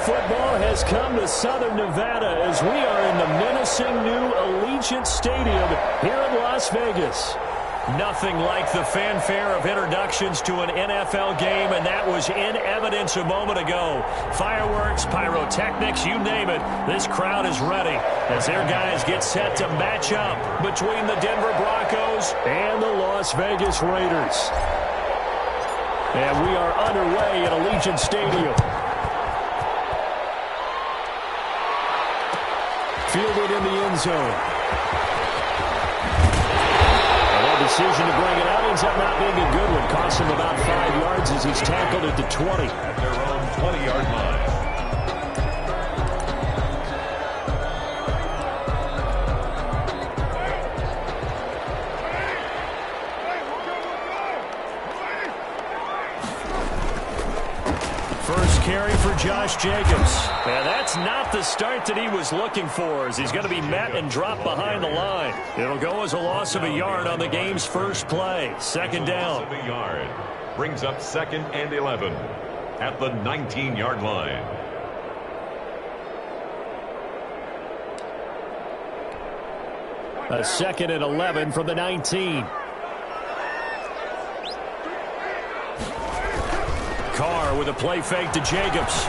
football has come to Southern Nevada as we are in the menacing new Allegiant Stadium here in Las Vegas. Nothing like the fanfare of introductions to an NFL game, and that was in evidence a moment ago. Fireworks, pyrotechnics, you name it, this crowd is ready as their guys get set to match up between the Denver Broncos and the Las Vegas Raiders. And we are underway at Allegiant Stadium. Fielded in the end zone. Decision to bring it out ends up not being a good one. Costs him about 5 yards as he's tackled at the 20. At their own 20-yard line. First carry for Josh Jacobs. And that's not the start that he was looking for, as he's going to be met and dropped behind the line. It'll go as a loss of a yard on the game's first play. Second down. Loss of a yard. Brings up 2nd and 11 at the 19-yard line. A 2nd and 11 from the 19. Carr with a play fake to Jacobs.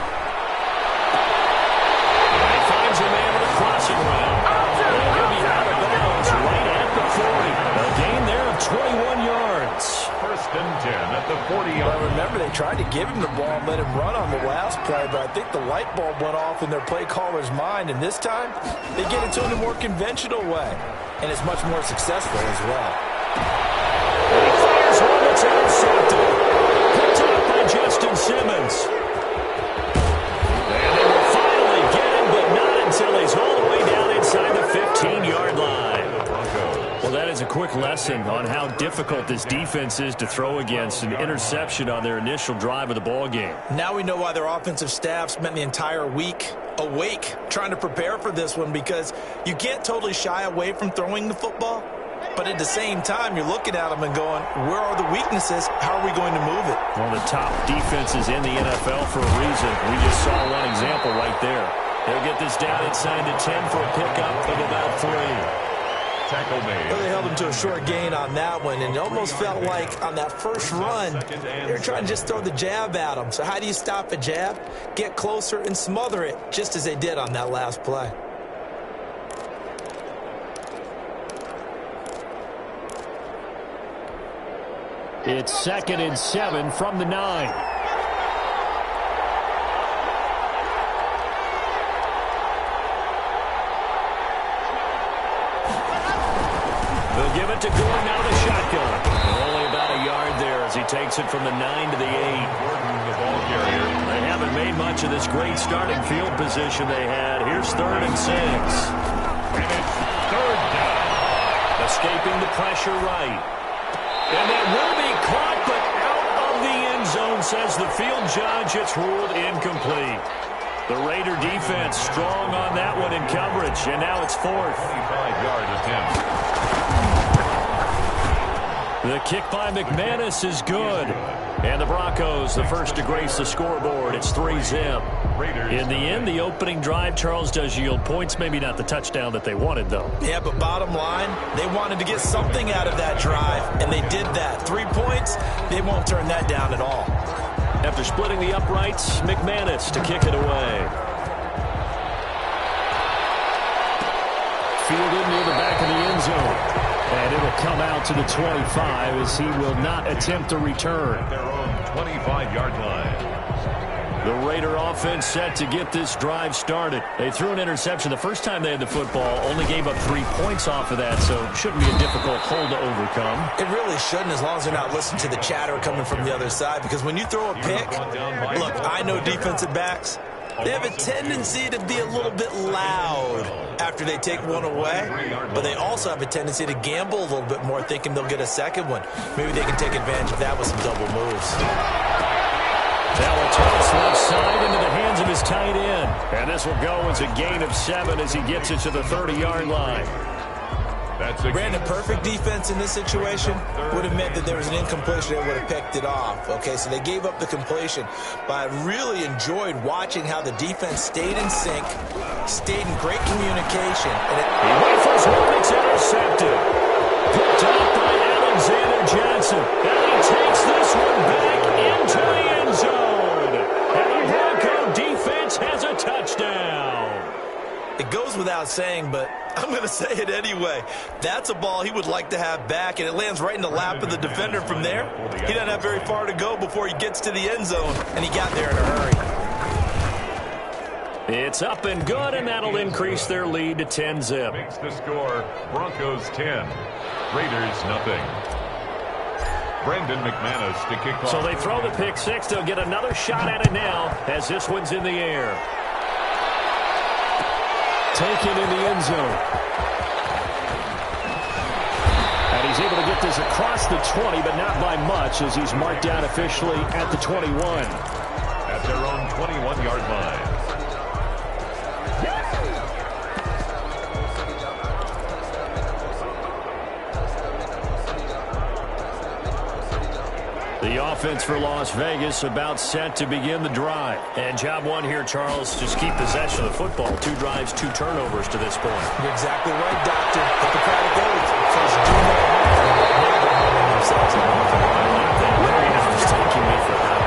He finds a man with a crossing route. And he'll be out of bounds right at the 40. A gain there of 21 yards. 1st and 10 at the 40-yard line. Well, remember, they tried to give him the ball and let him run on the last play, but I think the light bulb went off in their play caller's mind, and this time they get it to him a more conventional way, and it's much more successful as well. And he fires one that's intercepted. Picked up by Justin Simmons. And they will finally get him, but not until he's all the way down inside the 15-yard line. Well, that is a quick lesson on how difficult this defense is to throw against. An interception on their initial drive of the ball game. Now we know why their offensive staff spent the entire week awake trying to prepare for this one, because you can't totally shy away from throwing the football. But at the same time, you're looking at them and going, where are the weaknesses? How are we going to move it? One of the top defenses in the NFL for a reason. We just saw one example right there. They'll get this down inside the 10 for a pickup of about 3. Tackle made. Well, they held him to a short gain on that one, and it almost felt like on that first run, they were trying to just throw the jab at him. So how do you stop a jab? Get closer and smother it, just as they did on that last play. It's 2nd and 7 from the 9. They'll give it to Gordon out of the shotgun. Only about a yard there as he takes it from the 9 to the 8. Gordon, the ball carrier. They haven't made much of this great starting field position they had. Here's 3rd and 6. And it's 3rd down. Escaping the pressure right. And that will be caught, but out of the end zone, says the field judge. It's ruled incomplete. The Raider defense strong on that one in coverage, and now it's 4th. 25-yard attempt. The kick by McManus is good. And the Broncos, the first to grace the scoreboard. It's 3-zip. In the end, the opening drive, Charles, does yield points. Maybe not the touchdown that they wanted, though. Yeah, but bottom line, they wanted to get something out of that drive, and they did that. 3 points, they won't turn that down at all. After splitting the uprights, McManus to kick it away. Fielded near the back of the end zone. And it'll come out to the 25 as he will not attempt to return. At their own 25-yard line. The Raider offense set to get this drive started. They threw an interception the first time they had the football, only gave up 3 points off of that, so shouldn't be a difficult hole to overcome. It really shouldn't, as long as they're not listening to the chatter coming from the other side, because when you throw a pick, look, I know defensive backs, they have a tendency to be a little bit loud after they take one away, but they also have a tendency to gamble a little bit more, thinking they'll get a second one. Maybe they can take advantage of that with some double moves. Now a toss left side into the hands of his tight end. And this will go as a gain of 7 as he gets it to the 30-yard line. Brandon, perfect defense in this situation would have meant that there was an incompletion. They would have picked it off. Okay, so they gave up the completion. But I really enjoyed watching how the defense stayed in sync, stayed in great communication. And he waffles one, it's intercepted. Picked up by Alexander Johnson. And he takes this one back into the end zone. And the Bronco defense has a touchdown. It goes without saying, but I'm going to say it anyway. That's a ball he would like to have back, and it lands right in the lap of the defender from there. He doesn't have very far to go before he gets to the end zone, and he got there in a hurry. It's up and good, and that'll increase their lead to 10-zip. Makes the score Broncos 10, Raiders nothing. Brendan McManus to kick off. So they throw the pick six. They'll get another shot at it now as this one's in the air. Taken in the end zone. And he's able to get this across the 20, but not by much as he's marked down officially at the 21. At their own 21-yard line. The offense for Las Vegas about set to begin the drive. And job one here, Charles, just keep possession of the football. 2 drives, 2 turnovers to this point. You're exactly right, Doctor. Hippocratic oath. First, do no harm. Never harm themselves. I like that. Larry is thanking me for that.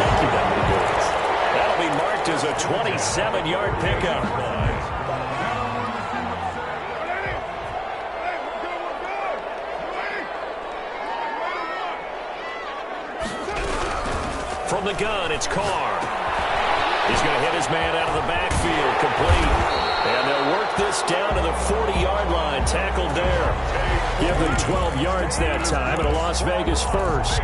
Thank you, Dr. Boys. That'll be marked as a 27-yard pickup. From the gun, it's Carr. He's going to hit his man out of the backfield, complete. And they'll work this down to the 40-yard line, tackled there. Give them 12 yards that time, and a Las Vegas first.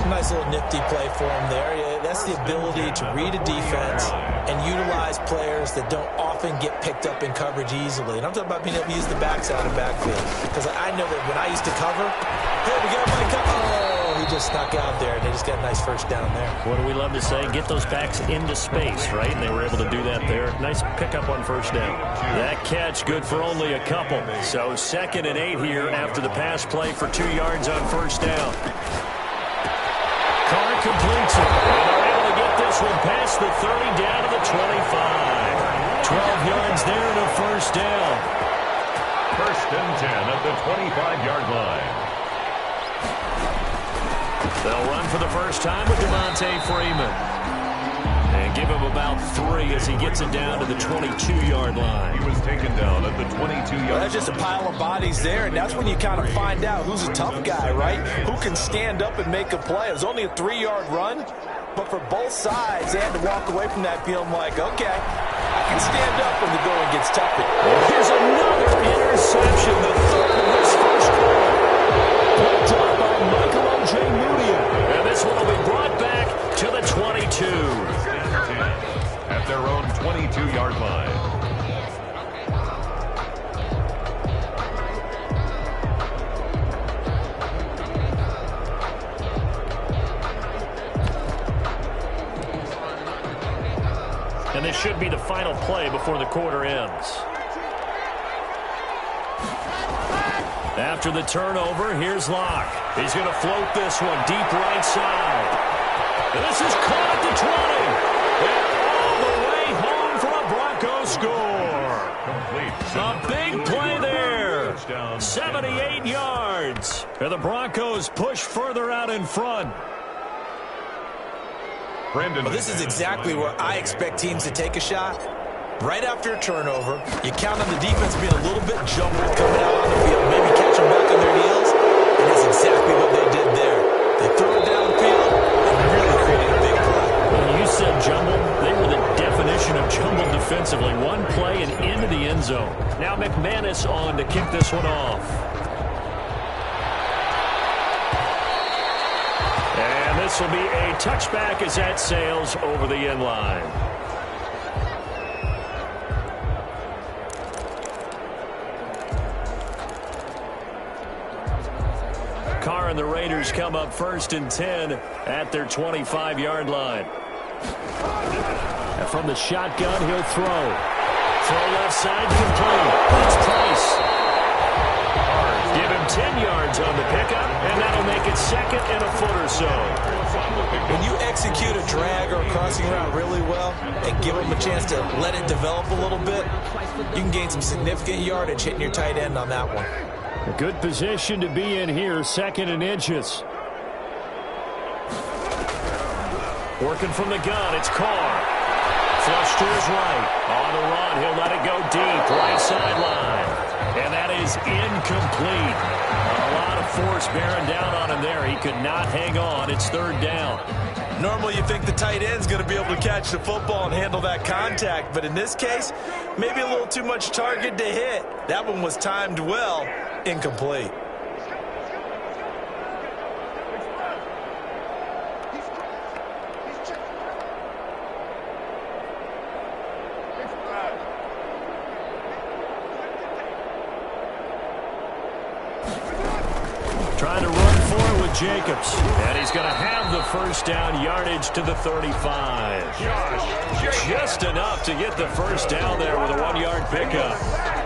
Nice little nifty play for him there. Yeah, that's the ability to read a defense and utilize players that don't often get picked up in coverage easily. And I'm talking about being able to use the backside of backfield. Because I know that when I used to cover, hey, we got a buddy cover. Oh, he just snuck out there, and they just got a nice first down there. What do we love to say? Get those backs into space, right? And they were able to do that there. Nice pickup on first down. That catch good for only a couple. So 2nd and 8 here after the pass play for 2 yards on first down. Carr completes it. And they're able to get this one past the 30 down to the 25. 12 yards there and a first down. 1st and 10 at the 25-yard line. They'll run for the first time with Devontae Freeman. And give him about 3 as he gets it down to the 22-yard line. He was taken down at the 22-yard line. Well, that's just a pile of bodies there, and that's when you kind of find out who's a tough guy, right? Who can stand up and make a play. It was only a 3-yard run, but for both sides, they had to walk away from that feeling like, okay, I can stand up when the going gets tough. Here's another interception, the 3rd of this first quarter. Picked up by Michael O.J. Moody. And this one will be brought back to the 22. At their own 22-yard line. And this should be the final play before the quarter ends. After the turnover, here's Locke. He's going to float this one deep right side. And this is caught at the 20. And all the way home for a Broncos score. A big play there. 78 yards. And the Broncos push further out in front. Well, this is exactly where I expect teams to take a shot. Right after a turnover, you count on the defense being a little bit jumbled coming out on the field, maybe catch them back on their heels, and that's exactly what they did there. They threw it downfield and really created a big play. When you said jumbled, they were the definition of jumbled defensively. One play and into the end zone. Now McManus on to kick this one off. And this will be a touchback as that sails over the end line. Carr and the Raiders come up 1st and 10 at their 25-yard line. And from the shotgun, he'll throw. Throw left side, complete. It's Price. 10 yards on the pickup, and that'll make it second and a foot or so. When you execute a drag or a crossing route really well and give them a chance to let it develop a little bit, you can gain some significant yardage hitting your tight end on that one. A good position to be in here, 2nd and inches. Working from the gun, it's Carr. Flush to his right. On the run, he'll let it go deep, right sideline. And that is incomplete. A lot of force bearing down on him there. He could not hang on. It's 3rd down. Normally you think the tight end's going to be able to catch the football and handle that contact, but in this case, maybe a little too much target to hit. That one was timed well, incomplete. Trying to run for it with Jacobs. And he's going to have the first down, yardage to the 35. Just enough to get the first down there with a 1-yard pickup.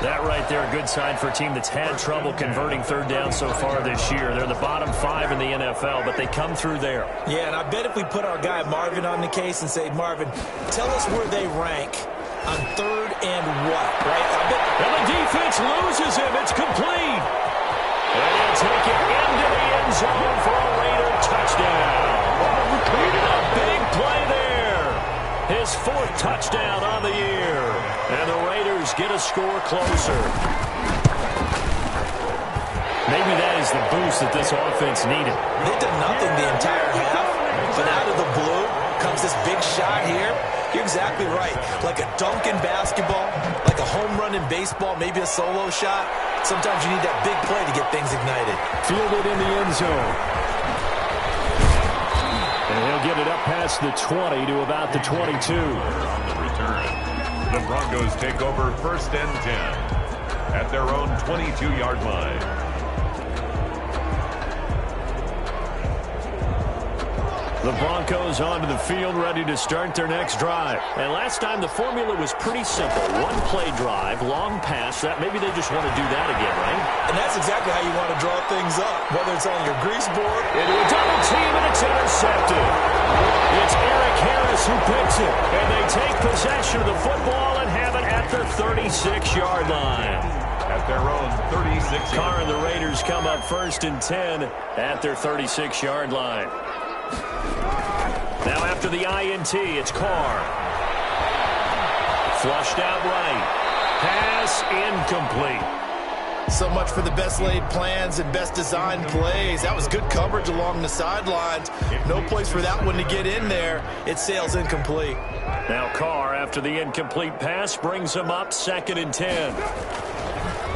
That right there, a good sign for a team that's had trouble converting 3rd down so far this year. They're in the bottom 5 in the NFL, but they come through there. Yeah, and I bet if we put our guy Marvin on the case and say, Marvin, tell us where they rank on 3rd and what, right? And the defense loses him. It's complete. And he'll take it into the end zone for a Raider touchdown. A big play there. His 4th touchdown on the year. And the Raiders get a score closer. Maybe that is the boost that this offense needed. They did nothing the entire half, but out of the blue comes this big shot here. You're exactly right. Like a dunk in basketball, like a home run in baseball, maybe a solo shot. Sometimes you need that big play to get things ignited. Fielded in the end zone. And he'll get it up past the 20 to about the 22. On the return, the Broncos take over 1st and 10 at their own 22-yard line. The Broncos onto the field, ready to start their next drive. And last time, the formula was pretty simple. 1-play drive, long pass. That maybe they just want to do that again, right? And that's exactly how you want to draw things up, whether it's on your grease board. Into a double team, and it's intercepted. It's Eric Harris who picks it. And they take possession of the football and have it at the 36-yard line. At their own 36-yard line. Carr and the Raiders come up 1st and 10 at their 36-yard line. Now after the INT, it's Carr. Flushed out right. Pass incomplete. So much for the best laid plans and best designed plays. That was good coverage along the sidelines. No place for that one to get in there. It sails incomplete. Now Carr, after the incomplete pass, brings him up 2nd and 10.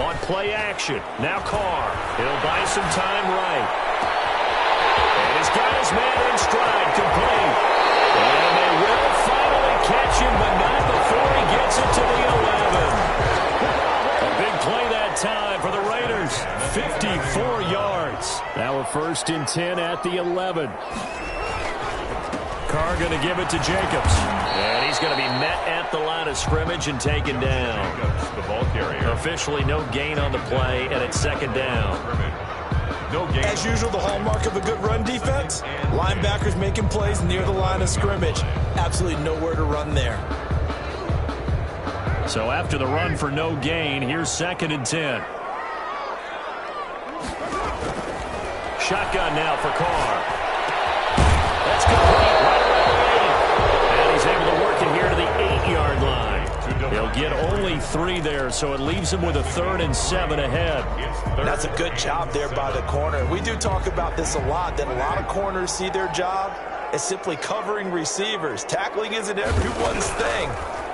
On play action, now Carr. He'll buy some time right. And he's got his man in stride, complete. And they will finally catch him, but not before he gets it to the 11. A big play that time for the Raiders. 54 yards. Now a 1st and 10 at the 11. Carr going to give it to Jacobs. And he's going to be met at the line of scrimmage and taken down. Jacobs, the ball carrier. Officially no gain on the play, and it's 2nd down. No gain. As usual, the hallmark of a good run defense, linebackers making plays near the line of scrimmage. Absolutely nowhere to run there. So after the run for no gain, here's 2nd and 10. Shotgun now for Carr. That's complete right around the 8. And he's able to work it here to the 8-yard line. He'll get only 3 there, so it leaves him with a 3rd and 7 ahead. That's a good job there by the corner. We do talk about this a lot, that a lot of corners see their job as simply covering receivers. Tackling isn't everyone's thing.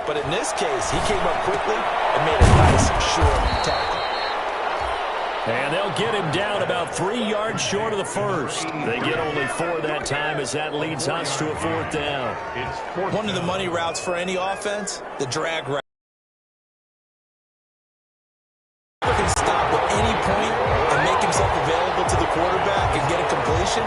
But in this case, he came up quickly and made a nice, short tackle. And they'll get him down about 3 yards short of the first. They get only 4 that time as that leads us to a 4th down. One of the money routes for any offense, the drag route. Can stop at any point and make himself available to the quarterback and get a completion.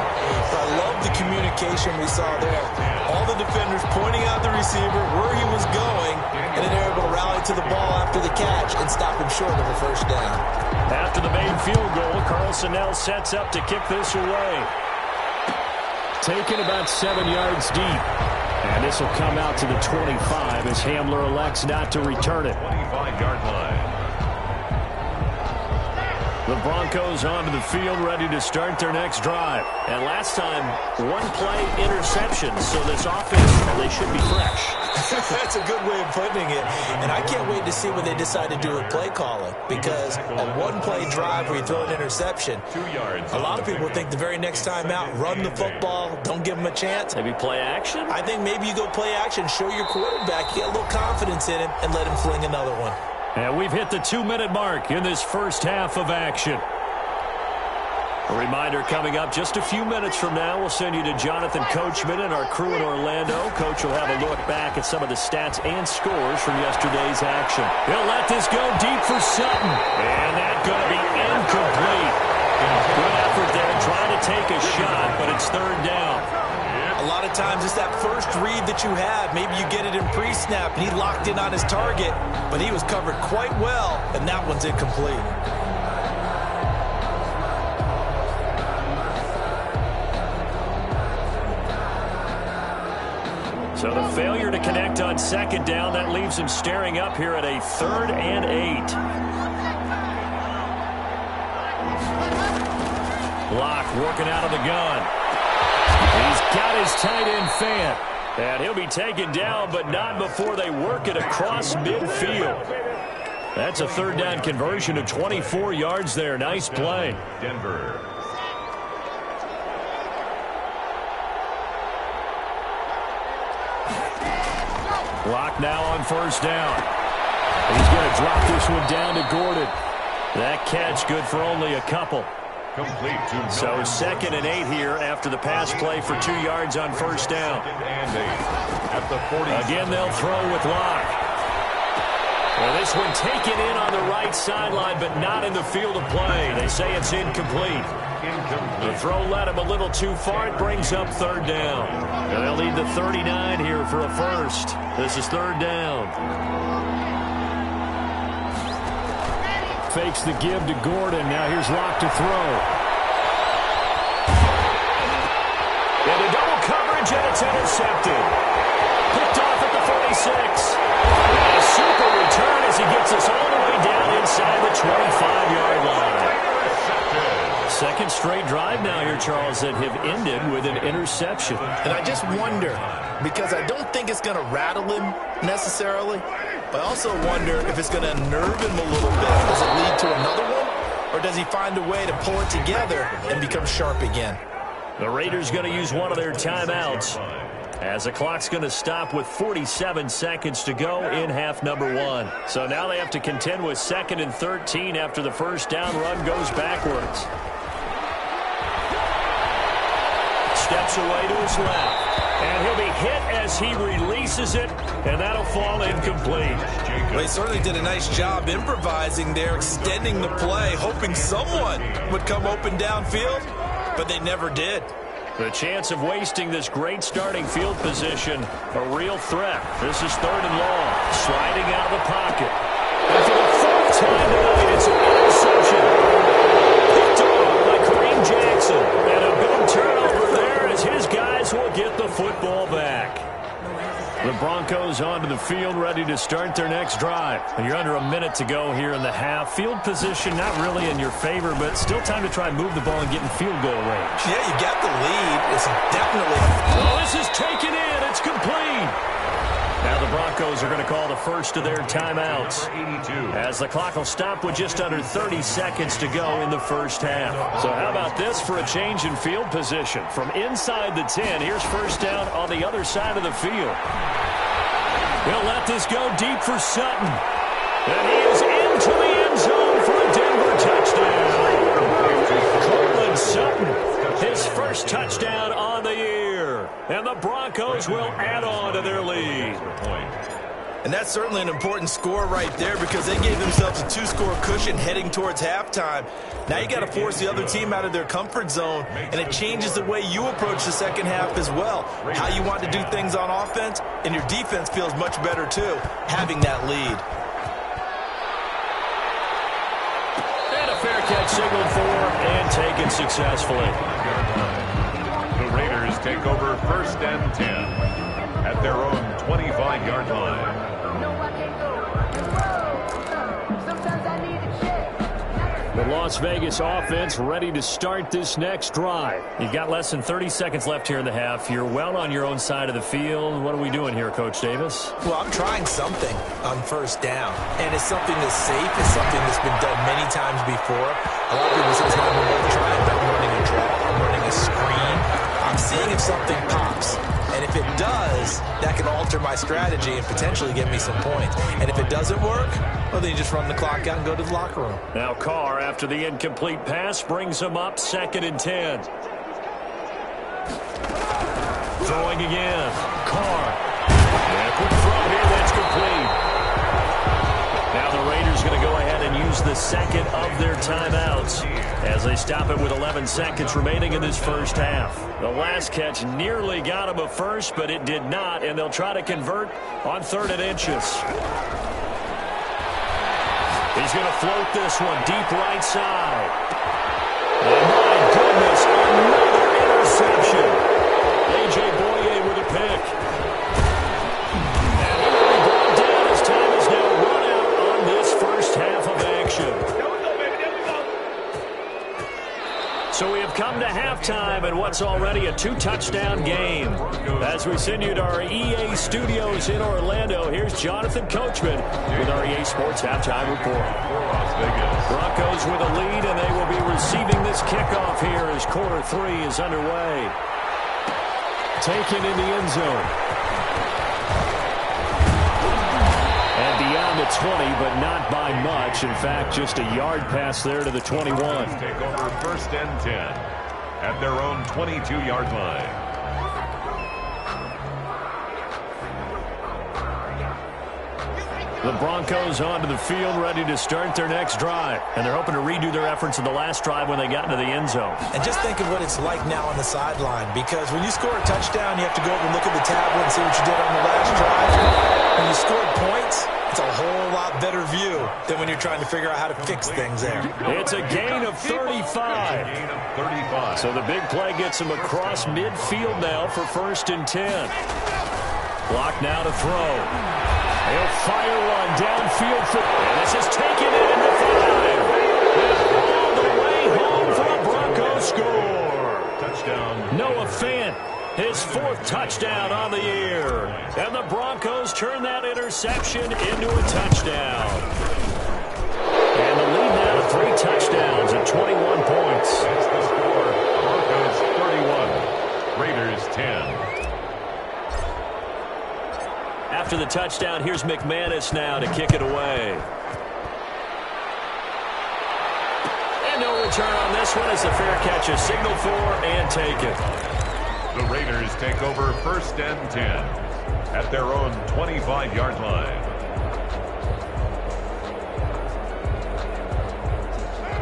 But I love the communication we saw there. All the defenders pointing out the receiver, where he was going, and then they were able to rally to the ball after after the catch and stop him short of a first down. After the made field goal, Carlson now sets up to kick this away. Taken about 7 yards deep. And this will come out to the 25 as Hamler elects not to return it. 25-yard line. The Broncos onto the field, ready to start their next drive. And last time, one play interception, so this offense, they should be fresh. That's a good way of putting it. And I can't wait to see what they decide to do with play calling, because a one-play drive where you throw an interception, 2 yards. a lot of people think the very next time out, run the football, don't give them a chance. Maybe play action? I think maybe you go play action, show your quarterback, get a little confidence in him, and let him fling another one. And we've hit the 2-minute mark in this first half of action. A reminder coming up just a few minutes from now. We'll send you to Jonathan Coachman and our crew in Orlando. Coach will have a look back at some of the stats and scores from yesterday's action. He'll let this go deep for Sutton. And that's going to be incomplete. Good effort there trying to take a shot, but it's third down. A lot of times it's that first read that you have. Maybe you get it in pre-snap, and he locked in on his target, but he was covered quite well, and that one's incomplete. So the failure to connect on second down, that leaves him staring up here at a 3rd and 8. Locke working out of the gun. He's got his tight end fan. And he'll be taken down, but not before they work it across midfield. That's a 3rd down conversion of 24 yards there. Nice play. Denver. Locke now on first down. He's going to drop this one down to Gordon. That catch good for only a couple. Complete to So 2nd and 8 here after the pass play for 2 yards on first down. 2nd and 8 at the 40. Again, they'll throw with Locke. Well, this one taken in on the right sideline, but not in the field of play. They say it's incomplete. The throw led him a little too far. It brings up 3rd down. And they'll need the 39 here for a first. This is 3rd down. Fakes the give to Gordon. Now here's Locke to throw. Into double coverage, and it's intercepted. Picked off at the 46. And a super return as he gets us all the way down inside the 25-yard line. 2nd straight drive now here, Charles, that have ended with an interception. And I just wonder, because I don't think it's going to rattle him necessarily, but I also wonder if it's going to unnerve him a little bit. Does it lead to another one? Or does he find a way to pull it together and become sharp again? The Raiders going to use one of their timeouts as the clock's going to stop with 47 seconds to go in half number 1. So now they have to contend with 2nd and 13 after the first down run goes backwards. Steps away to his left. And he'll be hit as he releases it, and that'll fall incomplete. Well, he certainly did a nice job improvising there, extending the play, hoping someone would come open downfield, but they never did. The chance of wasting this great starting field position, a real threat. This is 3rd and long, sliding out of the pocket. And for the 4th time tonight, it's an interception. Picked off by Kareem Jackson. And a big turnover there as his guys will get the football back. The Broncos onto the field, ready to start their next drive. You're under a minute to go here in the half. Field position not really in your favor, but still time to try and move the ball and get in field goal range. Yeah, you got the lead. It's definitely... Oh, this is taken in. It's complete. Now the Broncos are going to call the first of their timeouts, as the clock will stop with just under 30 seconds to go in the first half. So how about this for a change in field position? From inside the 10, here's first down on the other side of the field. He'll let this go deep for Sutton. And he is into the end zone for a Denver touchdown. Courtland Sutton, his first touchdown on the year. And the Broncos will add on to their lead. And that's certainly an important score right there, because they gave themselves a 2-score cushion heading towards halftime. Now you got to force the other team out of their comfort zone, and it changes the way you approach the second half as well. How you want to do things on offense, and your defense feels much better too, having that lead. catch signaled for and taken successfully. The Raiders take over 1st and 10 at their own 25-yard line. The Las Vegas offense ready to start this next drive. You've got less than 30 seconds left here in the half. You're well on your own side of the field. What are we doing here, Coach Davis? Well, I'm trying something on 1st down, and it's something that's safe. It's something that's been done many times before. A lot of people say it's not even trying, but I'm running a draw. I'm running a screen. I'm seeing if something pops. And if it does, that can alter my strategy and potentially get me some points. And if it doesn't work, well, then you just run the clock out and go to the locker room. Now Carr, after the incomplete pass, brings him up 2nd and 10. Throwing again. Carr. And a quick throw here that's complete. Now the Raiders going to go ahead and use the second of their timeouts as they stop it with 11 seconds remaining in this first half. The last catch nearly got him a first, but it did not, and they'll try to convert on 3rd and inches. He's going to float this one deep right side. And my goodness, another interception. A.J. Boye with a pick. And he will be brought down as time is now run out on this first half of action. So we have come to halftime in what's already a 2-touchdown game. As we send you to our EA studios in Orlando, here's Jonathan Coachman with our EA Sports Halftime Report. Broncos with a lead, and they will be receiving this kickoff here as quarter 3 is underway. Taken in the end zone. And beyond the 20, but not by much. In fact, just a yard pass there to the 21. Take over 1st and 10 at their own 22-yard line. The Broncos onto the field, ready to start their next drive. And they're hoping to redo their efforts in the last drive when they got into the end zone. And just think of what it's like now on the sideline, because when you score a touchdown, you have to go over and look at the tablet and see what you did on the last drive. When you score points, it's a whole lot better view than when you're trying to figure out how to fix things there. It's a gain of 35. So the big play gets him across midfield now for 1st and 10. Clock now to throw. He'll fire one downfield. And this is taken in the 5. And all the way home for a Broncos score. Touchdown. Noah Fant, his 4th touchdown on the year. And the Broncos turn that interception into a touchdown. And the lead now to 3 touchdowns at 21 points. That's the score. Broncos 31. Raiders 10. After the touchdown, here's McManus now to kick it away. And no return on this one as the fair catch is signaled for and taken. The Raiders take over 1st and 10 at their own 25-yard line.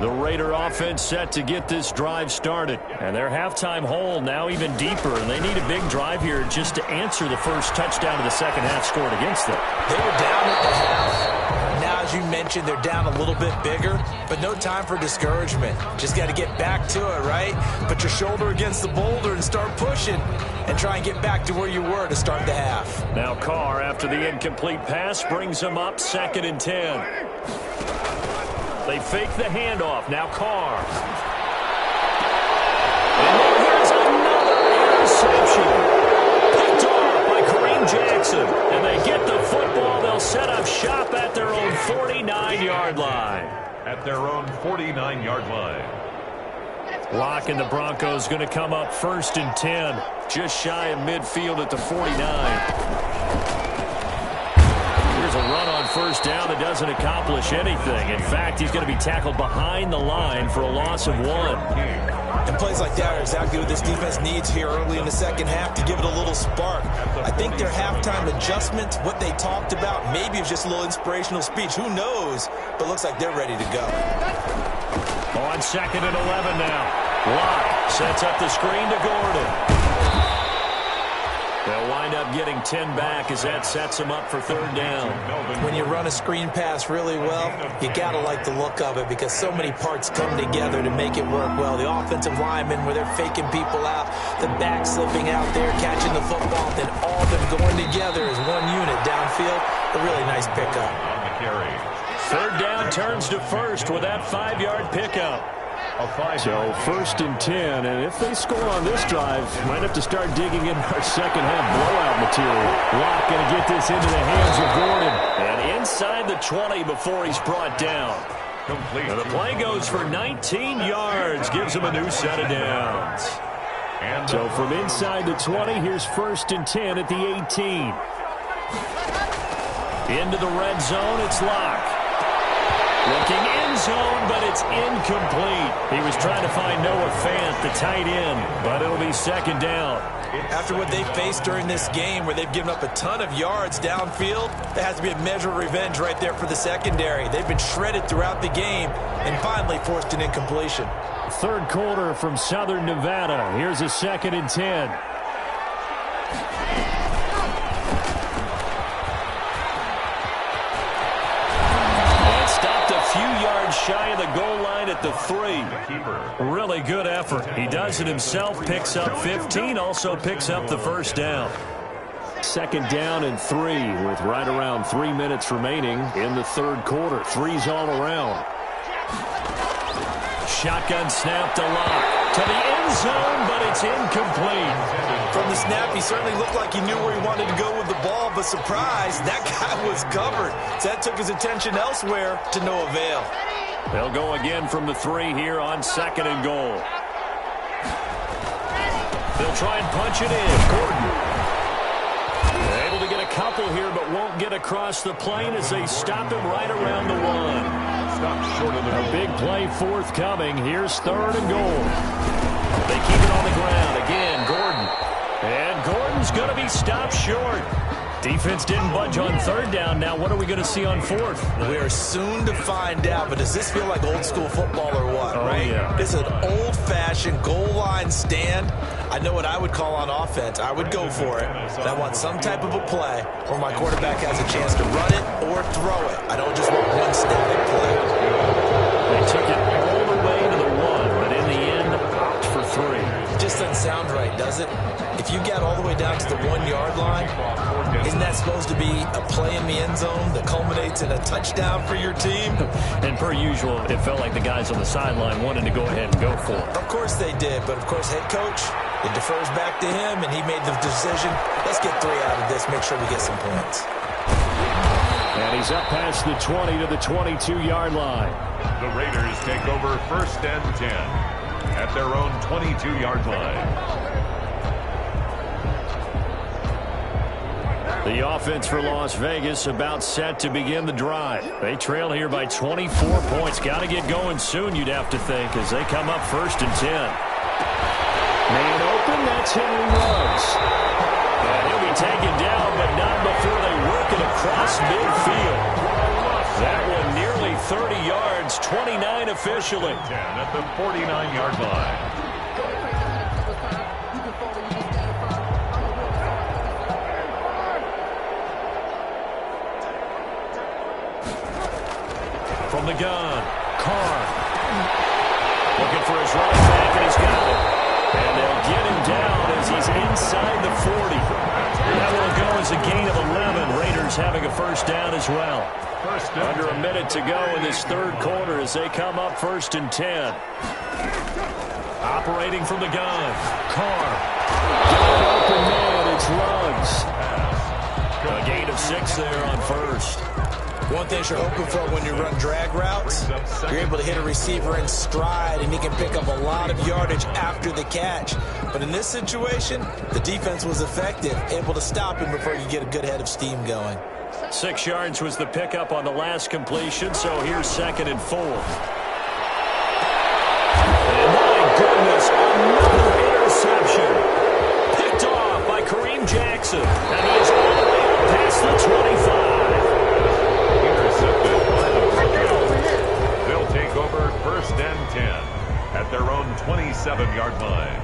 The Raider offense set to get this drive started. And their halftime hole now even deeper. And they need a big drive here just to answer the first touchdown of the second half scored against them. They were down at the half. Now, as you mentioned, they're down a little bit bigger, but no time for discouragement. Just got to get back to it, right? Put your shoulder against the boulder and start pushing and try and get back to where you were to start the half. Now Carr, after the incomplete pass, brings him up 2nd and 10. They fake the handoff. Now Carr. And then here's another interception. Picked off by Kareem Jackson. And they get the football. They'll set up shop at their own 49-yard line. At their own 49-yard line. Lock and the Broncos going to come up 1st and 10. Just shy of midfield at the 49. Here's a run on 1st down that doesn't accomplish anything. In fact, he's going to be tackled behind the line for a loss of 1. And plays like that are exactly what this defense needs here early in the second half to give it a little spark. I think their halftime adjustments, what they talked about, maybe it's just a little inspirational speech. Who knows? But looks like they're ready to go. On 2nd and 11 now. Locke sets up the screen to Gordon. They'll wind up getting 10 back as that sets them up for third down. When you run a screen pass really well, you got to like the look of it because so many parts come together to make it work well. The offensive linemen, where they're faking people out, the back slipping out there, catching the football, then all of them going together as one unit downfield. A really nice pickup. On the carry. Third down turns to first with that 5-yard pickup. So first and 10, and if they score on this drive, might have to start digging in our second half blowout material. Locke going to get this into the hands of Gordon. And inside the 20 before he's brought down. Complete. And the play goes for 19 yards, gives him a new set of downs. And So from inside the 20, here's first and 10 at the 18. Into the red zone, it's Locke. Looking end zone, but it's incomplete. He was trying to find Noah Fant, the tight end, but it'll be second down. After what they faced during this game where they've given up a ton of yards downfield, there has to be a measure of revenge right there for the secondary. They've been shredded throughout the game and finally forced an incompletion. Third quarter from Southern Nevada. Here's a second and 10. Shy of the goal line at the 3. Really good effort. He does it himself, picks up 15, also picks up the first down. Second down and 3 with right around 3 minutes remaining in the third quarter. 3's all around. Shotgun snap to Locke. To the end zone, but it's incomplete. From the snap, he certainly looked like he knew where he wanted to go with the ball, but surprise, that guy was covered. So that took his attention elsewhere to no avail. They'll go again from the 3 here on second and goal. They'll try and punch it in. Gordon. They're able to get a couple here, but won't get across the plane as they stop him right around the 1. Stop short of the A big play forthcoming. Here's third and goal. They keep it on the ground. Again, Gordon. And Gordon's going to be stopped short. Defense didn't budge on third down. Now what are we going to see on fourth? We are soon to find out, but does this feel like old school football or what, right? Yeah. This is an old-fashioned goal line stand. I know what I would call on offense. I would go for it. But I want some type of a play where my quarterback has a chance to run it or throw it. I don't just want one static play. They took it all the way to the 1, but in the end, opt for 3. It just doesn't sound right, does it? If you get all the way down to the 1-yard line, isn't that supposed to be a play in the end zone that culminates in a touchdown for your team? And per usual, it felt like the guys on the sideline wanted to go ahead and go for it. Of course they did, but of course head coach, it defers back to him, and he made the decision. Let's get 3 out of this, make sure we get some points. And he's up past the 20 to the 22-yard line. The Raiders take over first and 10 at their own 22-yard line. The offense for Las Vegas about set to begin the drive. They trail here by 24 points. Got to get going soon, you'd have to think, as they come up first and 10. Man open, that's Henry Ruggs. And he'll be taken down, but not before they work it across midfield. That one nearly 30 yards, 29 officially. 10 at the 49-yard line. From the gun, Carr. Looking for his running back, and he's got it. And they'll get him down as he's inside the 40. That will go as a gain of 11. Raiders having a first down as well. Under a minute to go in this third quarter as they come up first and 10. Operating from the gun, Carr. Open man, it's Ruggs. A gain of 6 there on first. One thing you're hoping for when you run drag routes, you're able to hit a receiver in stride, and he can pick up a lot of yardage after the catch. But in this situation, the defense was effective, able to stop him before you get a good head of steam going. 6 yards was the pickup on the last completion, so here's second and 4. And my goodness, another interception. Picked off by Kareem Jackson, and he is all the way up past the 25. They'll take over first and 10 at their own 27-yard line.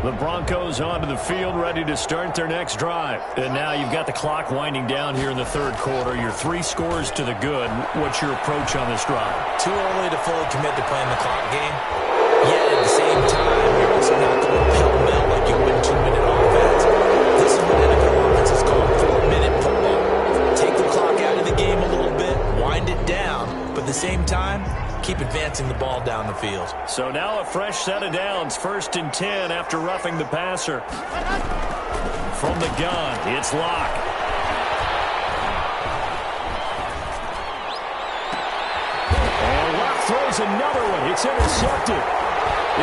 The Broncos onto the field, ready to start their next drive. And now you've got the clock winding down here in the third quarter. You're 3 scores to the good. What's your approach on this drive? Too early to fully commit to playing the clock game. Yet at the same time, you're also not going pell-mell like you win 2-minute offense. This is what NFL offenses call 4-minute football. Take the clock out of the game a little bit, wind it down, but at the same time, keep advancing the ball down the field. So now a fresh set of downs. 1st and 10 after roughing the passer. From the gun, it's Locke. And Locke throws another one. It's intercepted.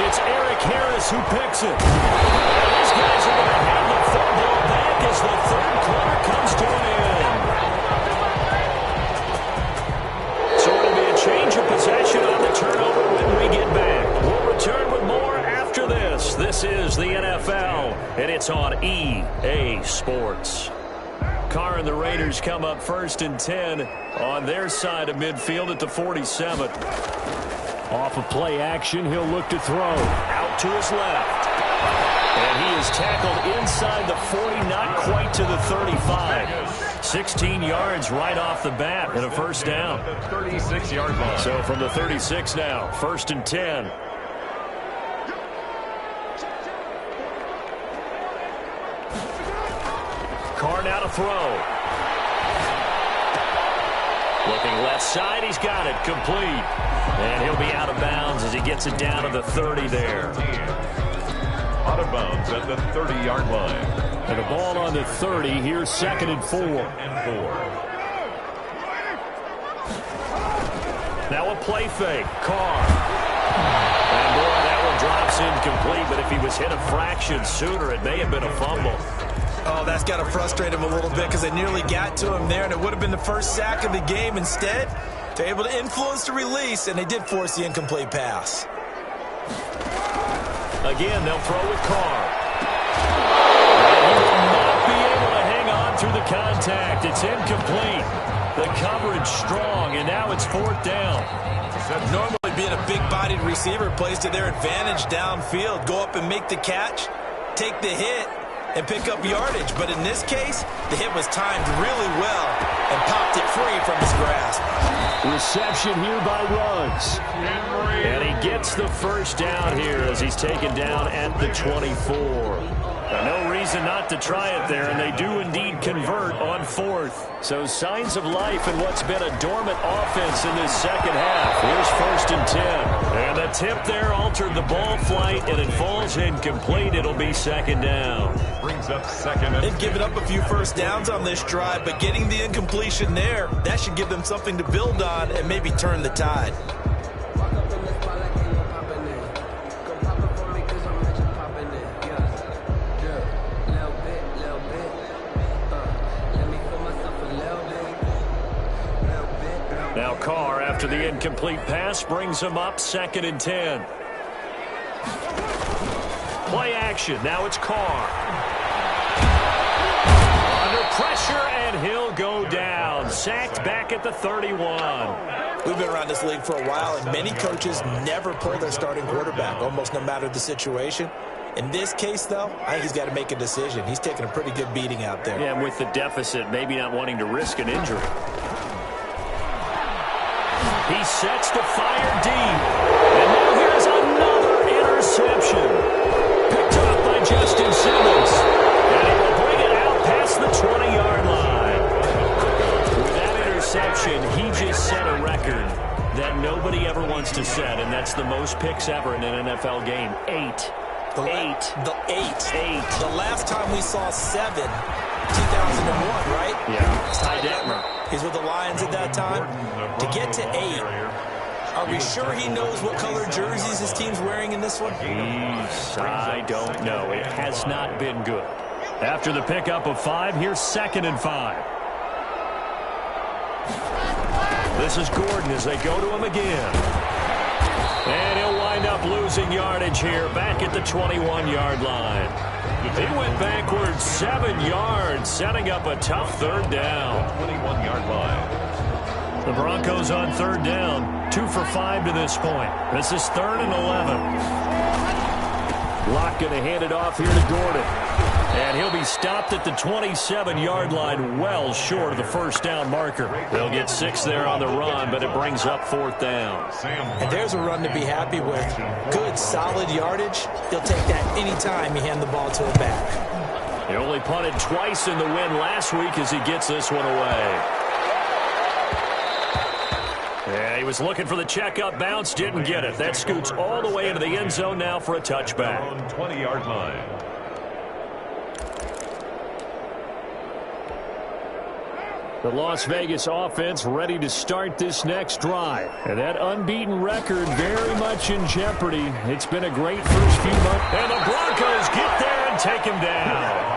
It's Eric Harris who picks it. And these guys are going to have the football back as the third quarter comes to an end. So it'll be a change of possession on the turnover when we get back. We'll return with more after this. This is the NFL, and it's on EA Sports. Carr and the Raiders come up 1st and 10 on their side of midfield at the 47. Off of play action, he'll look to throw. Out to his left. And he is tackled inside the 40, not quite to the 35. 16 yards right off the bat and a first down. 36-yard line. So from the 36 now, 1st and 10. Carr now to throw. Looking left side, he's got it, complete. And he'll be out of bounds as he gets it down to the 30 there. Out of bounds at the 30-yard line. And the ball on the 30, here's 2nd and 4. Now a play fake, Carr. And boy, that one drops incomplete, but if he was hit a fraction sooner, it may have been a fumble. Oh, that's got to frustrate him a little bit because they nearly got to him there, and it would have been the first sack of the game. Instead, they're able to influence the release, and they did force the incomplete pass. Again, they'll throw with Carr. And he will not be able to hang on through the contact. It's incomplete. The coverage strong, and now it's 4th down. Normally being a big-bodied receiver plays to their advantage downfield. Go up and make the catch, take the hit, and pick up yardage. But in this case, the hit was timed really well and popped it free from his grasp. Reception here by Ruggs. And he gets the first down here as he's taken down at the 24. No reason not to try it there, and they do indeed convert on 4th. So signs of life in what's been a dormant offense in this second half. Here's 1st and 10. And the tip there altered the ball flight, and it falls incomplete. It'll be 2nd down. Brings up 2nd. They've given up a few first downs on this drive, but getting the incompletion there, that should give them something to build on and maybe turn the tide. Now Carr, after the incomplete pass, brings him up 2nd and 10. Play action. Now it's Carr. Under pressure, and he'll go down. Sacked back at the 31. We've been around this league for a while, and many coaches never pull their starting quarterback, almost no matter the situation. In this case, though, I think he's got to make a decision. He's taking a pretty good beating out there. Yeah, and with the deficit, maybe not wanting to risk an injury. He sets to fire deep. And now here's another interception. Picked up by Justin Simmons. And he will bring it out past the 20-yard line. With that interception, he just set a record that nobody ever wants to set, and that's the most picks ever in an NFL game. 8. The last time we saw 7, 2001, right? Yeah. Ty Detmer. He's with the Lions at that time. To get to 8, are we sure he knows what color jerseys his team's wearing in this one? I don't know. It has not been good. After the pickup of 5, here's 2nd and 5. This is Gordon as they go to him again. And he'll wind up losing yardage here back at the 21-yard line. He went backwards 7 yards, setting up a tough 3rd down. 21-yard line. The Broncos on 3rd down, 2 for 5 to this point. This is 3rd and 11. Locke going to hand it off here to Gordon. And he'll be stopped at the 27-yard line, well short of the first down marker. They'll get 6 there on the run, but it brings up 4th down. And there's a run to be happy with. Good, solid yardage. He'll take that any time you hand the ball to a back. He only punted twice in the win last week as he gets this one away. Yeah, he was looking for the checkup bounce, didn't get it. That scoots all the way into the end zone now for a touchback. 20-yard line. The Las Vegas offense ready to start this next drive. And that unbeaten record very much in jeopardy. It's been a great first few months. And the Broncos get there and take him down.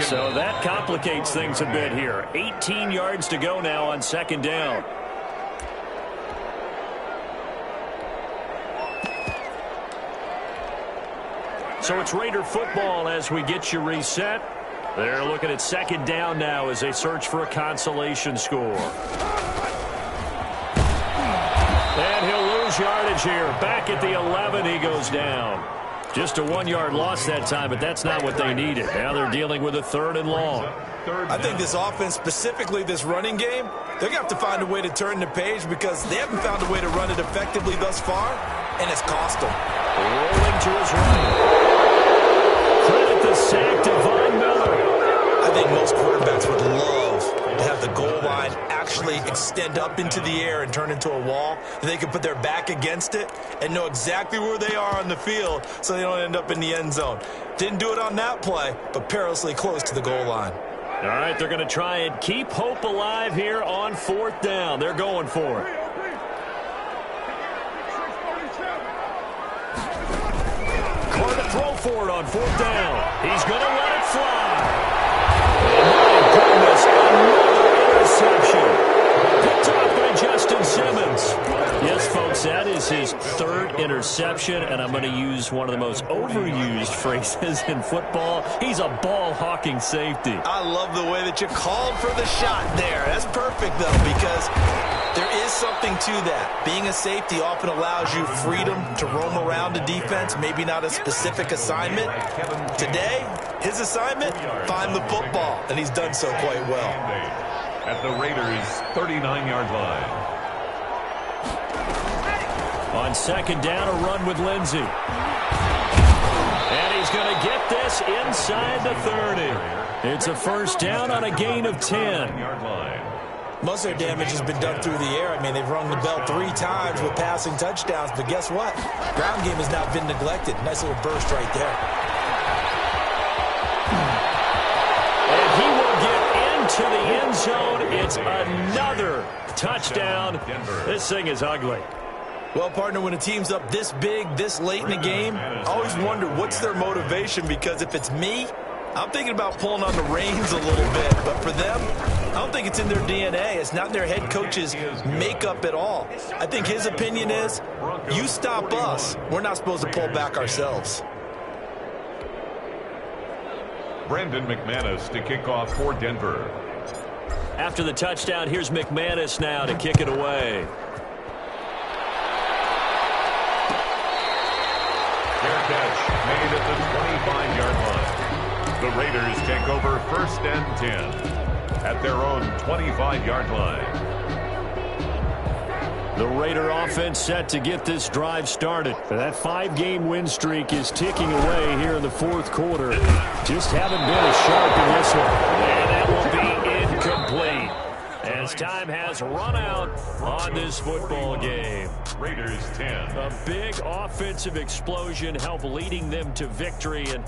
So that complicates things a bit here. 18 yards to go now on 2nd down. So it's Raider football as we get you reset. They're looking at 2nd down now as they search for a consolation score. And he'll lose yardage here. Back at the 11, he goes down. Just a 1-yard loss that time, but that's not what they needed. Now they're dealing with a 3rd and long. I think this offense, specifically this running game, they're going to have to find a way to turn the page because they haven't found a way to run it effectively thus far, and it's cost them. Rolling to his right. Credit the sack to Von Miller. I think most quarterbacks would love to have the goal line actually extend up into the air and turn into a wall. They can put their back against it and know exactly where they are on the field so they don't end up in the end zone. Didn't do it on that play, but perilously close to the goal line. All right, they're going to try and keep hope alive here on 4th down. They're going for it. Carr to throw for it on 4th down. He's going to let it fly. My goodness, another interception. Picked off by Justin Simmons. Yes, folks, that is his 3rd interception, and I'm going to use one of the most overused phrases in football. He's a ball-hawking safety. I love the way that you called for the shot there. That's perfect, though, because there is something to that. Being a safety often allows you freedom to roam around the defense, maybe not a specific assignment. Today, his assignment, find the football, and he's done so quite well. At the Raiders' 39-yard line. On 2nd down, a run with Lindsey. And he's going to get this inside the 30. It's a 1st down on a gain of 10. Most of their damage has been done through the air. I mean, they've rung the bell 3 times with passing touchdowns, but guess what? Ground game has not been neglected. Nice little burst right there. And he will get into the end zone. It's another touchdown. This thing is ugly. Well, partner, when a team's up this big, this late in the game, I always wonder what's their motivation, because if it's me, I'm thinking about pulling on the reins a little bit. But for them, I don't think it's in their DNA. It's not their head coach's makeup at all. I think his opinion is, you stop us, we're not supposed to pull back ourselves. Brandon McManus to kick off for Denver. After the touchdown, here's McManus now to kick it away. Fair catch made at the 25-yard line. The Raiders take over 1st and 10 at their own 25-yard line. The Raider offense set to get this drive started. That 5-game win streak is ticking away here in the 4th quarter. Just haven't been as sharp in this one. And that will be incomplete, as time has run out on this football game. Raiders 10. A big offensive explosion helped leading them to victory. And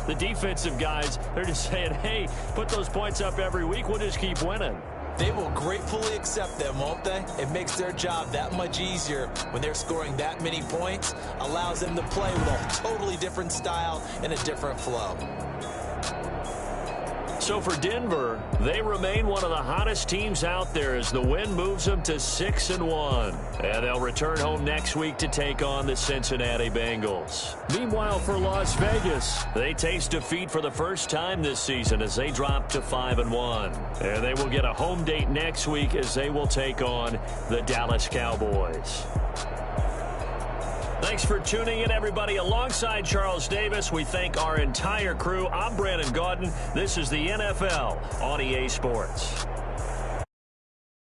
the defensive guys, they're just saying, hey, put those points up every week. We'll just keep winning. They will gratefully accept them, won't they? It makes their job that much easier when they're scoring that many points. Allows them to play with a totally different style and a different flow. So for Denver, they remain one of the hottest teams out there as the win moves them to 6-1. And they'll return home next week to take on the Cincinnati Bengals. Meanwhile, for Las Vegas, they taste defeat for the first time this season as they drop to 5-1. And they will get a home date next week as they will take on the Dallas Cowboys. Thanks for tuning in, everybody. Alongside Charles Davis, we thank our entire crew. I'm Brandon Gaudin. This is the NFL on EA Sports.